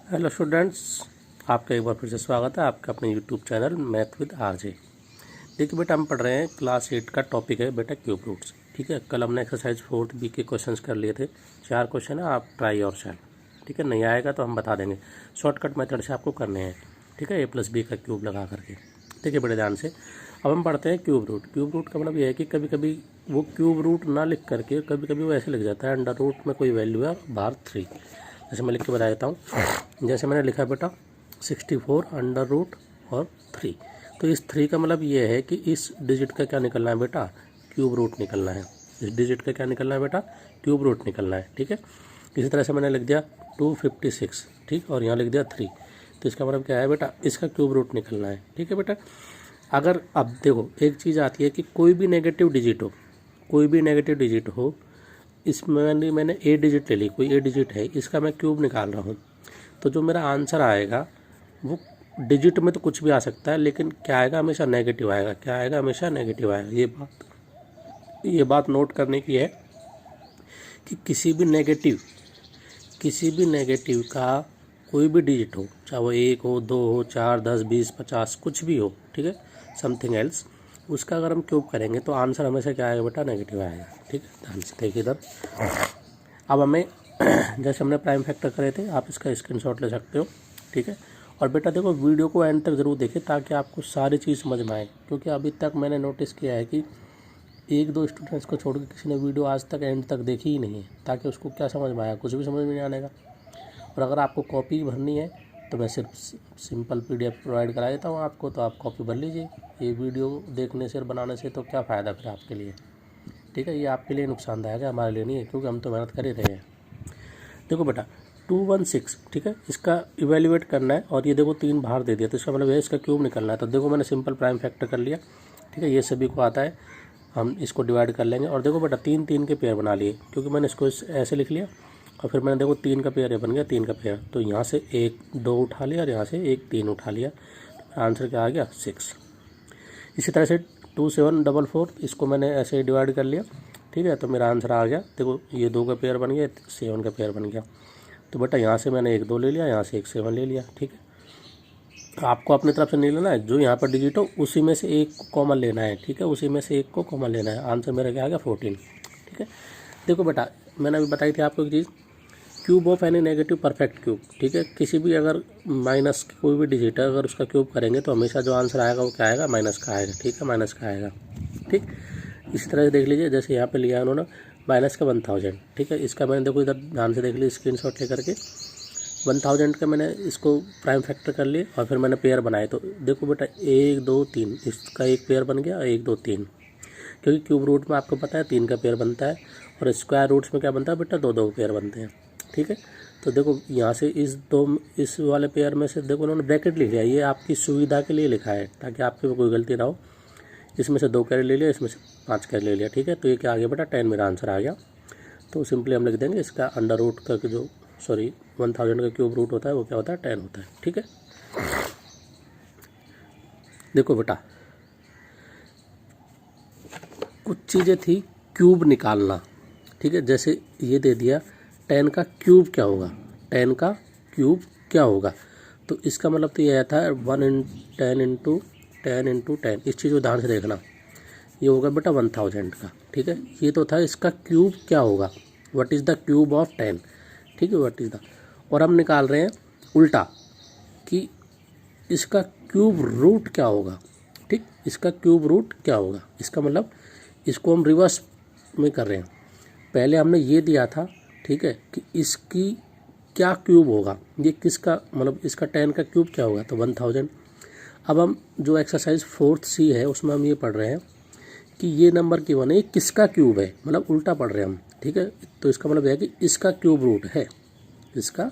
Hello students, आपका एक बार फिर से स्वागत है आपका अपने YouTube channel math with RJ. देखिए बेटा, हम पढ़ रहे हैं क्लास 8 का टॉपिक है बेटा क्यूब रूट्स। ठीक है, कल हमने एक्सरसाइज 4 बी के क्वेश्चंस कर लिए थे। 4 क्वेश्चन है, आप ट्राई और शैल। ठीक है, नहीं आएगा तो हम बता देंगे, शॉर्टकट मेथड से आपको करने हैं। ठीक है, a+b का क्यूब लगा करके। देखिए बड़े ध्यान से, अब हम पढ़ते हैं क्यूब रूट। क्यूब रूट का मतलब यह है कि कभी कभी वो क्यूब रूट ना लिख करके कभी कभी वो ऐसे लिख जाता है, अंडर रूट में कोई वैल्यू है बाहर 3। जैसे मैं लिख के बता देता हूँ। जैसे मैंने लिखा बेटा 64 अंडर रूट और 3। तो इस 3 का मतलब ये है कि इस डिजिट का क्या निकलना है बेटा, क्यूब रूट निकलना है। इस डिजिट का क्या निकलना है बेटा, क्यूब रूट निकलना है। ठीक है, इसी तरह से मैंने लिख दिया 256, ठीक, और यहाँ लिख दिया 3। तो इसका मतलब क्या है बेटा, इसका क्यूब रूट निकलना है। ठीक है बेटा, अगर अब देखो एक चीज़ आती है कि कोई भी नेगेटिव डिजिट हो, कोई भी नेगेटिव डिजिट हो, इसमें मैंने ए डिजिट ले ली, कोई ए डिजिट है, इसका मैं क्यूब निकाल रहा हूँ, तो जो मेरा आंसर आएगा वो डिजिट में तो कुछ भी आ सकता है, लेकिन क्या आएगा, हमेशा नेगेटिव आएगा। क्या आएगा, हमेशा नेगेटिव आएगा। ये बात नोट करने की है कि किसी भी नेगेटिव का कोई भी डिजिट हो, चाहे वो 1 हो, 2 हो, 4, 10, 20, 50, कुछ भी हो, ठीक है, समथिंग एल्स, उसका अगर हम क्यूब करेंगे तो आंसर हमेशा क्या आएगा बेटा, नेगेटिव आएगा। ठीक है, ध्यान से देखिए इधर। अब हमें जैसे हमने प्राइम फैक्टर करे थे, आप इसका स्क्रीनशॉट ले सकते हो। ठीक है, और बेटा देखो वीडियो को एंड तक ज़रूर देखें ताकि आपको सारी चीज़ समझ में आए, क्योंकि अभी तक मैंने नोटिस किया है कि 1-2 स्टूडेंट्स को छोड़ के किसी ने वीडियो आज तक एंड तक देखी ही नहीं है, ताकि उसको क्या समझ में आया, कुछ भी समझ में नहीं आने का। और अगर आपको कॉपी भरनी है तो मैं सिर्फ सिंपल PDF प्रोवाइड करा देता हूँ आपको, तो आप कॉपी भर लीजिए। ये वीडियो देखने से और बनाने से तो क्या फ़ायदा फिर आपके लिए। ठीक है, ये आपके लिए नुकसानदायक है, हमारे लिए नहीं है, क्योंकि हम तो मेहनत कर ही रहे हैं। देखो बेटा 216, ठीक है, इसका इवेल्युएट करना है, और ये देखो 3 बाहर दे दिया, तो इसका मतलब है इसका क्यूब निकलना है। तो देखो मैंने सिंपल प्राइम फैक्टर कर लिया। ठीक है, ये सभी को आता है, हम इसको डिवाइड कर लेंगे। और देखो बेटा 3-3 के पेयर बना लिए, क्योंकि मैंने इसको ऐसे लिख लिया, और फिर मैंने देखो 3 का पेयर ये बन गया, 3 का पेयर, तो यहाँ से 1 2 उठा लिया और यहाँ से 1 3 उठा लिया। तो आंसर क्या आ गया, 6। इसी तरह से 2744, इसको मैंने ऐसे ही डिवाइड कर लिया। ठीक है, तो मेरा आंसर आ गया, देखो ये 2 का पेयर बन गया, 7 का पेयर बन गया। तो बेटा यहाँ से मैंने 1 2 ले लिया, यहाँ से 1 7 ले लिया। ठीक है, तो आपको अपनी तरफ से नहीं लेना है, जो यहाँ पर डिजिट हो उसी में से एक को कॉमन लेना है। ठीक है, उसी में से एक को कॉमन लेना है। आंसर मेरा क्या आ गया, 14। ठीक है, देखो बेटा मैंने अभी बताई थी आपको एक चीज़, cube of any negative perfect cube. ठीक है, किसी भी अगर माइनस कोई भी डिजिट है, अगर उसका क्यूब करेंगे तो हमेशा जो आंसर आएगा वो क्या आएगा, माइनस का आएगा। ठीक है, माइनस का आएगा। ठीक, इसी तरह से देख लीजिए, जैसे यहाँ पे लिया है उन्होंने माइनस का 1000। ठीक है, इसका मैंने देखो इधर ध्यान से देख लीजिए, स्क्रीनशॉट लेकर के 1000 का मैंने इसको प्राइम फैक्टर कर लिए, और फिर मैंने पेयर बनाए। तो देखो बेटा 1 2 3, इसका एक पेयर बन गया, 1 2 3, क्योंकि क्यूब रूट में आपको पता है 3 का पेयर बनता है, और स्क्वायर रूट्स में क्या बनता है बेटा, 2 पेयर बनते हैं। ठीक है, तो देखो यहाँ से इस वाले पेयर में से देखो उन्होंने ब्रैकेट लिख लिया, ये आपकी सुविधा के लिए लिखा है ताकि आपके कोई गलती ना हो। इसमें से 2 कैरी ले लिया, इसमें से 5 कैरी ले लिया। ठीक है, तो ये क्या आ गया बेटा, 10 मेरा आंसर आ गया। तो सिंपली हम लिख देंगे इसका अंडर रूट का जो 1000 का क्यूब रूट होता है वो क्या होता है, 10 होता है। ठीक है, देखो बेटा कुछ चीज़ें थी क्यूब निकालना। ठीक है, जैसे ये दे दिया 10 का क्यूब क्या होगा, 10 का क्यूब क्या होगा, तो इसका मतलब तो ये था 10 इंटू 10। इस चीज़ को ध्यान से देखना, ये होगा बेटा 1000 का। ठीक है, ये तो था इसका क्यूब क्या होगा, what is the cube of 10। ठीक है, व्हाट इज़ द, और हम निकाल रहे हैं उल्टा कि इसका क्यूब रूट क्या होगा। ठीक, इसका क्यूब रूट क्या होगा, इसका मतलब इसको हम रिवर्स में कर रहे हैं। पहले हमने ये दिया था, ठीक है, कि इसकी क्या क्यूब होगा, ये किसका मतलब इसका 10 का क्यूब क्या होगा, तो 1000। अब हम जो एक्सरसाइज 4th C है उसमें हम ये पढ़ रहे हैं कि ये नंबर गिवन है, ये किसका क्यूब है, मतलब उल्टा पढ़ रहे हैं हम। ठीक है, तो इसका मतलब है कि इसका क्यूब रूट है, इसका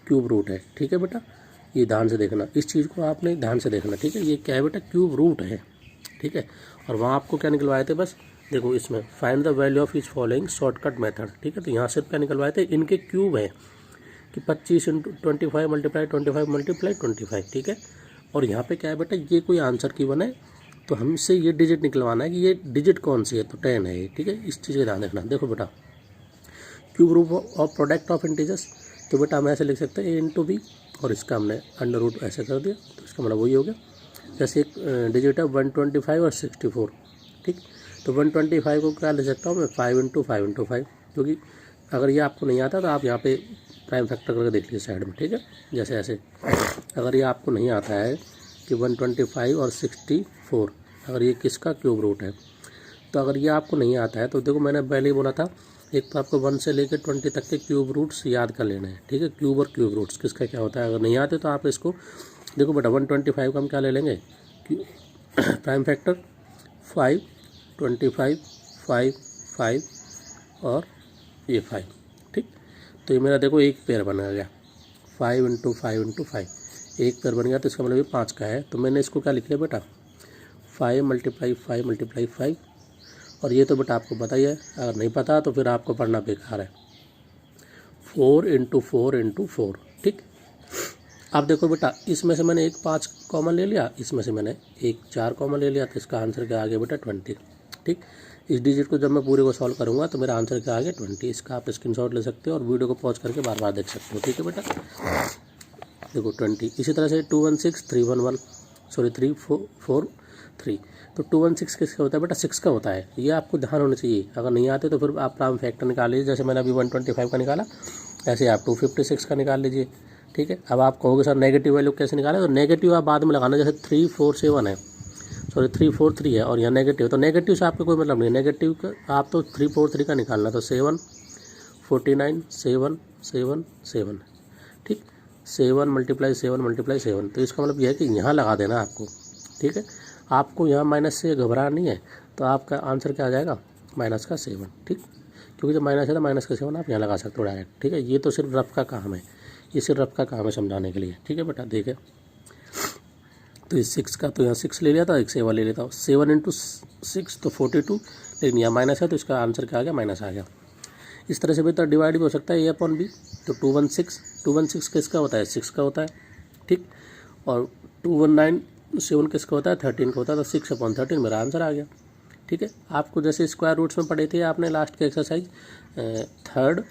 क्यूब रूट है। ठीक है बेटा, ये ध्यान से देखना, इस चीज़ को आपने ध्यान से देखना। ठीक है, ये क्या है बेटा, क्यूब रूट है। ठीक है, और वहाँ आपको क्या निकलवाए थे, बस देखो इसमें find the value of is following shortcut method. ठीक है, तो यहाँ सिर्फ क्या निकलवाए थे, इनके क्यूब है कि 25 इंटू 25 मल्टीप्लाई 25 मल्टीप्लाई 25। ठीक है, और यहाँ पे क्या है बेटा, ये कोई आंसर की बने तो हमसे ये डिजिट निकलवाना है कि ये डिजिट कौन सी है, तो 10 है ये। ठीक है, इस चीज़ का ध्यान रखना। देखो बेटा cube root of product of integers, तो बेटा हम ऐसे लिख सकते हैं a इंटू बी, और इसका हमने अंडर रूट ऐसे कर दिया, तो इसका मतलब वही हो गया। जैसे एक डिजिट है 125 और 64, ठीक। तो 125 को क्या ले सकता हूँ मैं, 5 इंटू 5 इंटू 5, क्योंकि अगर ये आपको नहीं आता तो आप यहाँ पे प्राइम फैक्टर करके देख लीजिए साइड में, ठीक है। जैसे ऐसे अगर ये आपको नहीं आता है कि 125 और 64 अगर ये किसका क्यूब रूट है, तो अगर ये आपको नहीं आता है तो देखो मैंने पहले ही बोला था, एक तो आपको 1 से लेकर 20 तक के क्यूब रूट्स याद कर लेना है, ठीक है। क्यूब और क्यूब रूट्स किसका क्या होता है, अगर नहीं आते तो आप इसको देखो बेटा 125 का हम क्या ले लेंगे, प्राइम फैक्टर 5, 25, 5, 5 और ये 5, ठीक। तो ये मेरा देखो एक पेयर बन गया, 5 इंटू 5 इंटू 5, एक पेयर बन गया, तो इसका मतलब ये 5 का है। तो मैंने इसको क्या लिख लिया बेटा, 5 मल्टीप्लाई 5 मल्टीप्लाई 5, और ये तो बेटा आपको पता ही है, अगर नहीं पता तो फिर आपको पढ़ना बेकार है, 4 इंटू 4 इंटू 4, ठीक। अब देखो बेटा इसमें से मैंने एक 5 कॉमन ले लिया, इसमें से मैंने एक 4 कॉमन ले लिया, तो इसका आंसर क्या आ गया बेटा 20, ठीक। इस डिजिट को जब मैं पूरे को सॉल्व करूंगा तो मेरा आंसर क्या आ गया 20। इसका आप स्क्रीनशॉट ले सकते हो और वीडियो को पॉज करके बार बार देख सकते हो, ठीक है बेटा। देखो 20। इसी तरह से 216 311 सॉरी 343, तो 216 किसका होता है बेटा, 6 का होता है। ये आपको ध्यान होना चाहिए, अगर नहीं आते तो फिर आप प्राइम फैक्टर निकाल लीजिए, जैसे मैंने अभी 125 का निकाला, ऐसे आप 256 का निकाल लीजिए, ठीक है। अब आप कहोगे सर नेगेटिव वैल्यू कैसे निकालें, तो नेगेटिव आप बाद में लगाना, जैसे 347 है, सॉरी 343 है और यहाँ नेगेटिव, तो नेगेटिव से आपको कोई मतलब नहीं, नेगेटिव का आप तो 343 का निकालना, तो 7 49 7 7 7, ठीक। 7 मल्टीप्लाई 7 मल्टीप्लाई 7, तो इसका मतलब यह है कि यहाँ लगा देना आपको, ठीक है। आपको यहाँ माइनस से घबराना नहीं है, तो आपका आंसर क्या आ जाएगा, माइनस का 7, ठीक। क्योंकि जब माइनस है तो माइनस का 7 आप यहाँ लगा सकते हो डायरेक्ट, ठीक है। ये तो सिर्फ रफ का काम है, ये सिर्फ रफ का काम है समझाने के लिए, ठीक है बेटा। देखिए तो इस 6 का तो यहाँ 6 ले लिया था, एक 7 ले लेता हूँ, 7 इंटू 6 तो 42, लेकिन यहाँ माइनस है तो इसका आंसर क्या आ गया, माइनस आ गया। इस तरह से बेटा डिवाइड भी हो सकता है ए अपॉन बी, तो 216 किसका होता है, 6 का होता है, ठीक। और 2197 किसका होता है, 13 का होता है, तो 6 अपॉन 13 मेरा आंसर आ गया, ठीक है। आपको जैसे स्क्वायर रूट्स में पढ़े थे आपने लास्ट के एक्सरसाइज थर्ड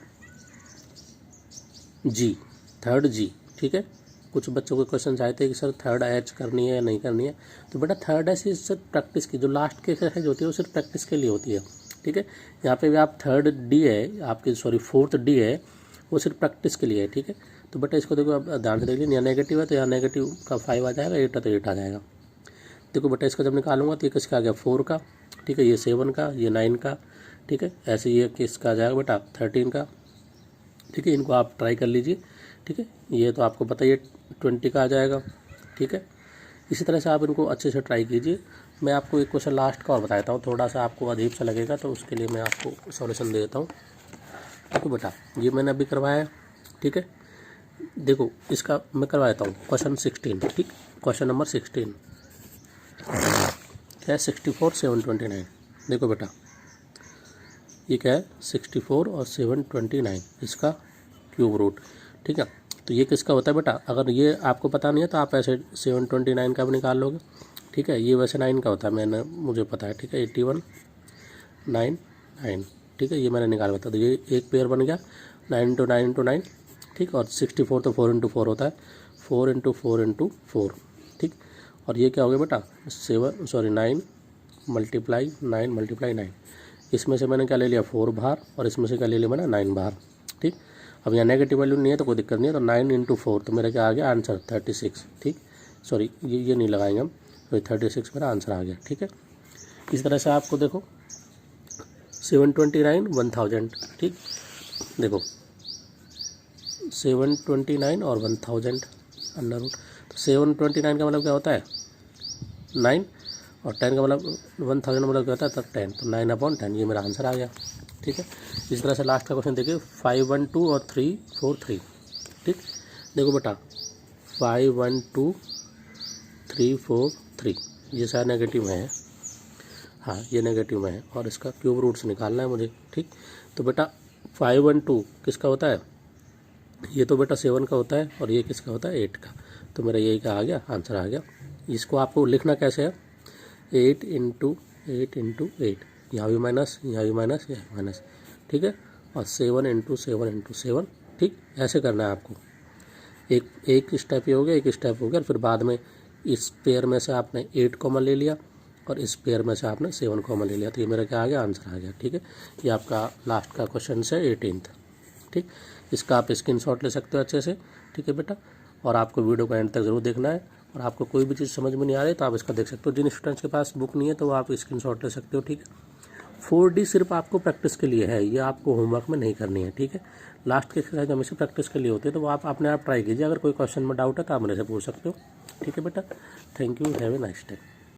जी, ठीक है। कुछ बच्चों के क्वेश्चन आए थे कि सर थर्ड एच करनी है या नहीं करनी है, तो बेटा थर्ड एच सिर्फ प्रैक्टिस की, जो लास्ट की एक्सरसाइज होती है वो सिर्फ प्रैक्टिस के लिए होती है, ठीक है। यहाँ पे भी आप थर्ड डी है आपकी, सॉरी फोर्थ डी है, वो सिर्फ प्रैक्टिस के लिए है, ठीक है। तो बेटा इसको देखो आप ध्यान से देख लीजिए, यहाँ नेगेटिव है तो यहाँ नेगेटिव का 5 आ जाएगा, 8 है तो 8 आ जाएगा। देखो बेटा इसका जब निकालूंगा तो ये किसका आ गया, 4 का, ठीक है। ये 7 का, ये 9 का, ठीक है। ऐसे ये किसका आ जाएगा बेटा 13 का, ठीक है। इनको आप ट्राई कर लीजिए, ठीक है। ये तो आपको पता ही है 20 का आ जाएगा, ठीक है। इसी तरह से आप इनको अच्छे से ट्राई कीजिए। मैं आपको एक क्वेश्चन लास्ट का और बताता हूँ, थोड़ा सा आपको अजीब सा लगेगा तो उसके लिए मैं आपको सॉल्यूशन दे देता हूँ। देखो बेटा ये मैंने अभी करवाया है, ठीक है। देखो इसका मैं करवा देता हूँ क्वेश्चन 16, ठीक। क्वेश्चन नंबर 16 क्या है, 64 729। देखो बेटा ये क्या है, 64 और 729 इसका क्यूब रूट, ठीक है। तो ये किसका होता है बेटा, अगर ये आपको पता नहीं है तो आप ऐसे 729 का भी निकाल लोगे, ठीक है। ये वैसे 9 का होता है, मुझे पता है, ठीक है। 81 9 9, ठीक है। ये मैंने निकाल बताया, तो ये एक पेयर बन गया 9 इंटू 9 इंटू 9, ठीक। और 64 तो 4 इंटू 4 होता है, 4 इंटू 4 इंटू 4, ठीक। और ये क्या हो गया बेटा 9 मल्टीप्लाई 9 मल्टीप्लाई 9, इसमें से मैंने क्या ले लिया 4 बाहर और इसमें से क्या ले लिया मैंने 9 बाहर, ठीक। अब यहाँ नेगेटिव वैल्यू नहीं है तो कोई दिक्कत नहीं है, तो 9 इंटू 4 तो मेरा क्या आ गया आंसर 36, ठीक। सॉरी ये नहीं लगाएंगे हम, तो 36 मेरा आंसर आ गया, ठीक है। इस तरह से आपको देखो 729 1000, ठीक। देखो 729 और 1000 अंडर रूट, तो 729 का मतलब क्या होता है 9 और 10 का मतलब 1000 मतलब क्या होता है तब 10, तो 9/10 ये मेरा आंसर आ गया, ठीक है। इस तरह से लास्ट का क्वेश्चन देखिए 512 और 343, ठीक। देखो बेटा 512 343 ये सारे नेगेटिव में है, हाँ ये नेगेटिव में है और इसका क्यूब रूट्स निकालना है मुझे, ठीक। तो बेटा 512 किसका होता है, ये तो बेटा 7 का होता है और ये किसका होता है 8 का, तो मेरा यही का आ गया आंसर आ गया। इसको आपको लिखना कैसे है 8 इंटू 8 इंटू 8, यहाँ भी माइनस यहाँ भी माइनस यहाँ भी माइनस, ठीक है। और 7 इंटू 7 इंटू 7, ठीक, ऐसे करना है आपको। एक स्टेप ये हो गया, एक स्टेप हो गया, फिर बाद में इस पेयर में से आपने 8 कॉमन ले लिया और इस पेयर में से आपने 7 कॉमन ले लिया, तो ये मेरा क्या आ गया, आंसर आ गया। ठीक है, ये आपका लास्ट का क्वेश्चन है 18th। ठीक, इसका आप स्क्रीनशॉट ले सकते हो अच्छे से। ठीक है बेटा, और आपको वीडियो को एंड तक ज़रूर देखना है, और आपको कोई भी चीज़ समझ में नहीं आ रही तो आप इसका देख सकते हो। जिन स्टूडेंट्स के पास बुक नहीं है तो वो आप स्क्रीनशॉट ले सकते हो। ठीक है, 4D सिर्फ आपको प्रैक्टिस के लिए है, ये आपको होमवर्क में नहीं करनी है। ठीक है, लास्ट की एक्सरसाइज हमेशा प्रैक्टिस के लिए होती है, तो वो आप अपने आप ट्राई कीजिए। अगर कोई क्वेश्चन में डाउट है तो आप मेरे से पूछ सकते हो। ठीक है बेटा, thank you, have a nice day.